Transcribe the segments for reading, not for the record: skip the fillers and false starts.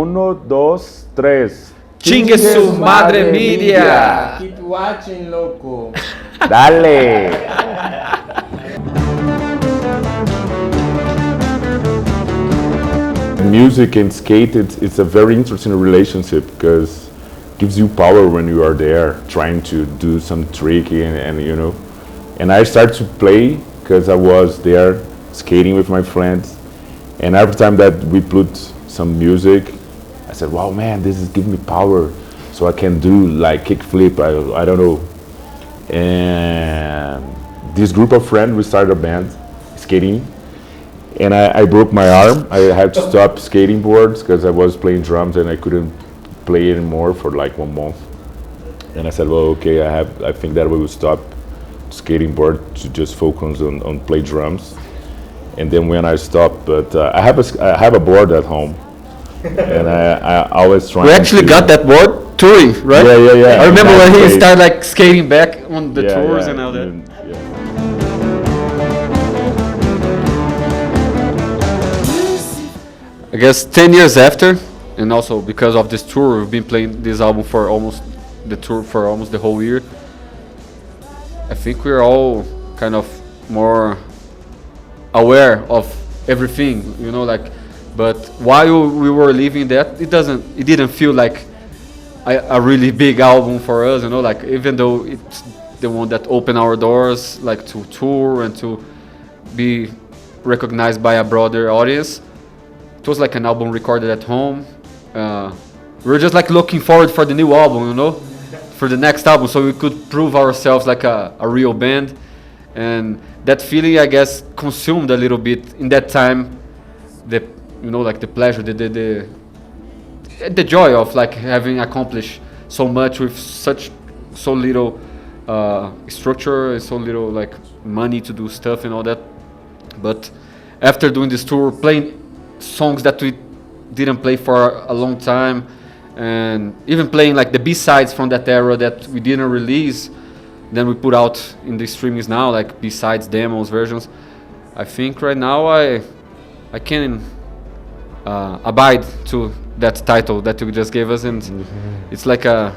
Uno, dos, tres. Chingue su madre media. Keep watching, loco. Dale. Music and skate, it's a very interesting relationship because it gives you power when you are there trying to do some trick and you know. And I started to play because I was there skating with my friends. And every time that we put some music, I said, wow, man, this is giving me power. So I can do like kickflip, I don't know. And this group of friends, we started a band, skating. And I broke my arm. I had to stop skating boards because I was playing drums and I couldn't play anymore for like 1 month. And I said, well, okay, I think that we will stop skating board to just focus on play drums. And then when I stopped, but I have a board at home. And I always try. We actually got that board touring, right? Yeah. I remember when he started like skating back on the tours and all that. I guess 10 years after, and also because of this tour, we've been playing this album for almost the whole year. I think we're all kind of more aware of everything, you know, like. But while we were living that, it didn't feel like a really big album for us, you know, like even though it's the one that opened our doors, like to tour and to be recognized by a broader audience. It was like an album recorded at home. We were just like looking forward for the new album, you know, for the next album, so we could prove ourselves like a real band. And that feeling, I guess, consumed a little bit in that time. The pleasure, the joy of like having accomplished so much with so little structure and so little like money to do stuff and all that. But after doing this tour, playing songs that we didn't play for a long time, and even playing like the B-sides from that era that we didn't release, then we put out in the streamings now, like B-sides, demos, versions. I think right now I can abide to that title that you just gave us, and it's like a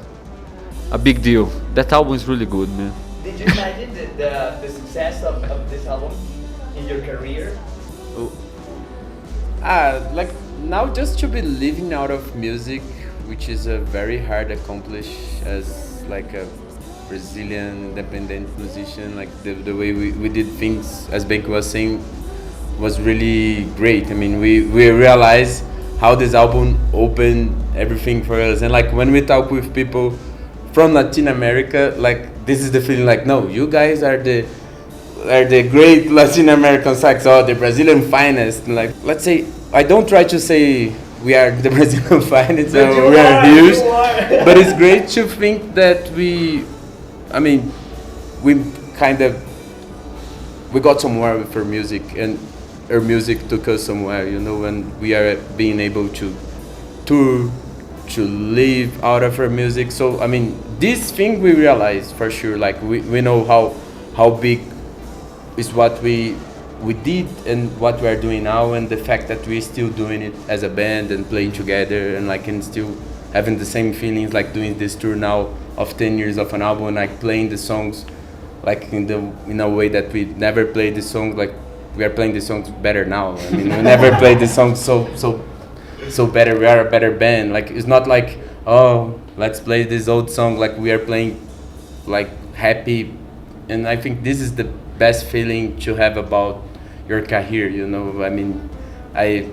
big deal. That album is really good, man. Did you imagine the success of this album in your career? Like now just to be living out of music, which is a very hard accomplish as like a Brazilian independent musician, like the way we did things, as Benko was saying, was really great. I mean, we realized how this album opened everything for us. And like when we talk with people from Latin America, like this is the feeling like, no, you guys are the great Latin American sax, or the Brazilian finest. Like, let's say, I don't try to say we are the Brazilian finest, we are huge, but it's great to think that we got somewhere with our music, and our music took us somewhere, you know, and we are being able to tour, to live out of our music. So, I mean, this thing we realize for sure, like we know how big is what we did and what we are doing now, and the fact that we're still doing it as a band and playing together, and like, and still having the same feelings, like doing this tour now of 10 years of an album, and like playing the songs like in a way that we never played the songs. Like, we are playing the songs better now. I mean, we never played the songs so better. We are a better band. Like, it's not like, oh, let's play this old song. Like, we are playing like happy, and I think this is the best feeling to have about your career, you know. I mean, I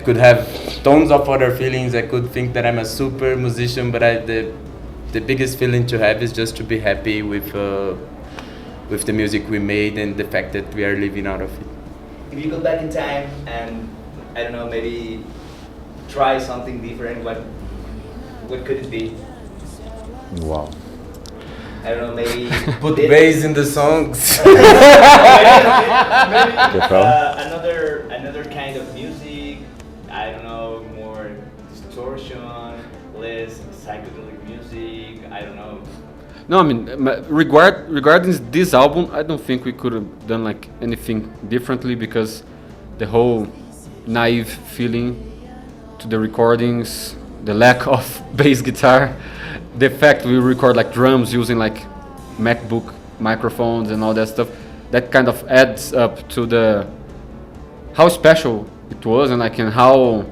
could have tons of other feelings. I could think that I'm a super musician, but the biggest feeling to have is just to be happy with the music we made and the fact that we are living out of it. If you go back in time and, I don't know, maybe try something different, what could it be? Wow. I don't know, maybe Put bass in the songs. maybe another kind of music. I don't know, more distortion, less psychedelic music. I don't know. No, I mean, regarding this album, I don't think we could have done like anything differently, because the whole naive feeling to the recordings, the lack of bass guitar, the fact we record like drums using like MacBook microphones and all that stuff, that kind of adds up to the how special it was, and like and how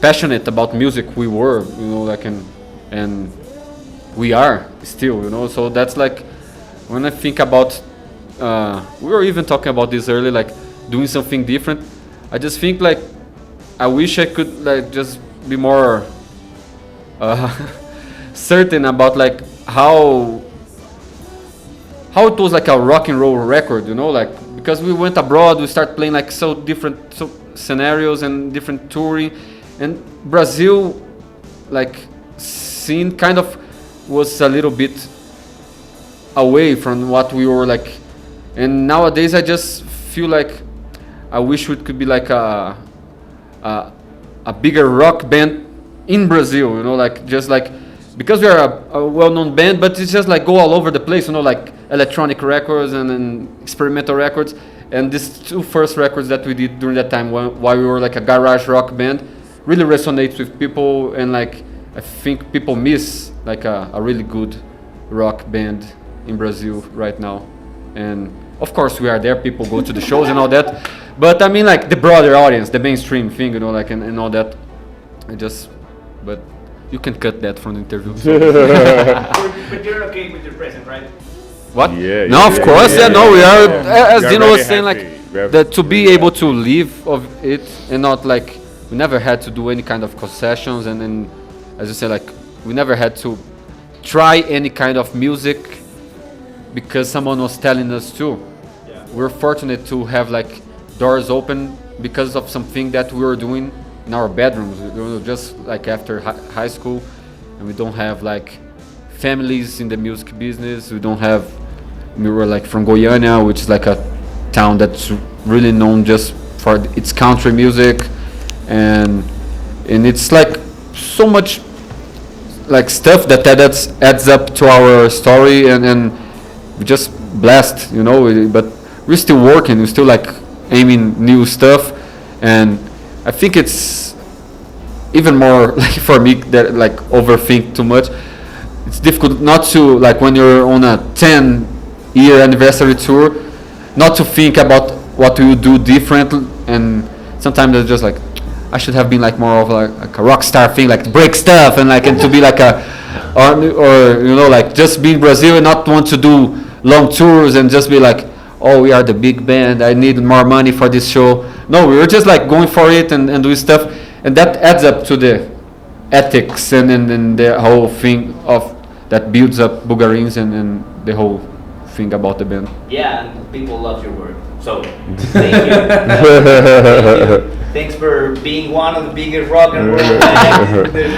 passionate about music we were, you know, like and we are still, you know. So that's like when I think about we were even talking about this earlier, like doing something different. I just think like I wish I could like just be more certain about like how it was like a rock and roll record, you know, like because we went abroad, we start playing like so different scenarios and different touring, and Brazil like scene kind of was a little bit away from what we were like, and nowadays I just feel like I wish we could be like a bigger rock band in Brazil, you know, like just like because we are a well-known band, but it's just like go all over the place, you know, like electronic records and experimental records. And these two first records that we did during that time while we were like a garage rock band really resonates with people, and like I think people miss like a really good rock band in Brazil right now. And of course we are there, people go to the shows and all that, but I mean like the broader audience, the mainstream thing, you know, like and all that. But you can cut that from the interview. But you're okay with your present, right? What? Yeah, no, of course, no, we are, as We are Dino was very saying, happy. We like, have that to be really able happy. to live of it and not like, we never had to do any kind of concessions, and then, as you say, like, we never had to try any kind of music because someone was telling us to. Yeah. We're fortunate to have like doors open because of something that we were doing in our bedrooms, you know, just like after high school, and we don't have like families in the music business. We were like from Goiânia, which is like a town that's really known just for its country music, and it's like so much like stuff that adds up to our story, and we just blessed, you know. But we're still working, we're still like aiming new stuff, and I think it's even more like for me that like overthink too much. It's difficult not to, like when you're on a 10-year anniversary tour, not to think about what you do different, and sometimes it's just like I should have been like more of like a rock star thing, like to break stuff and like and to be like or you know, like just be in Brazil and not want to do long tours and just be like, oh, we are the big band, I need more money for this show. No, we were just like going for it and doing stuff, and that adds up to the ethics and the whole thing of that builds up Boogarins and the whole thing about the band. Yeah, and people love your work. So, thank you. Thank you. Thanks for being one of the biggest rock and roll bands, the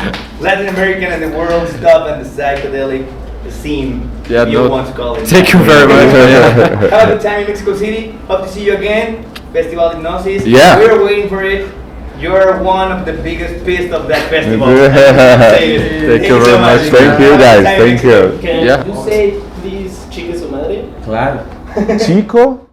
Latin American and the world stuff and the psychedelic scene, Yeah, if you no, want to call it. thank you very much. Yeah. Have a good time in Mexico City. Hope to see you again. Festival Hypnosis. Yeah. We're waiting for it. You're one of the biggest pieces of that festival. Thank you very much. Thank you, guys. Thank you. Can Yeah. you say please chique su madre? Claro. Chico?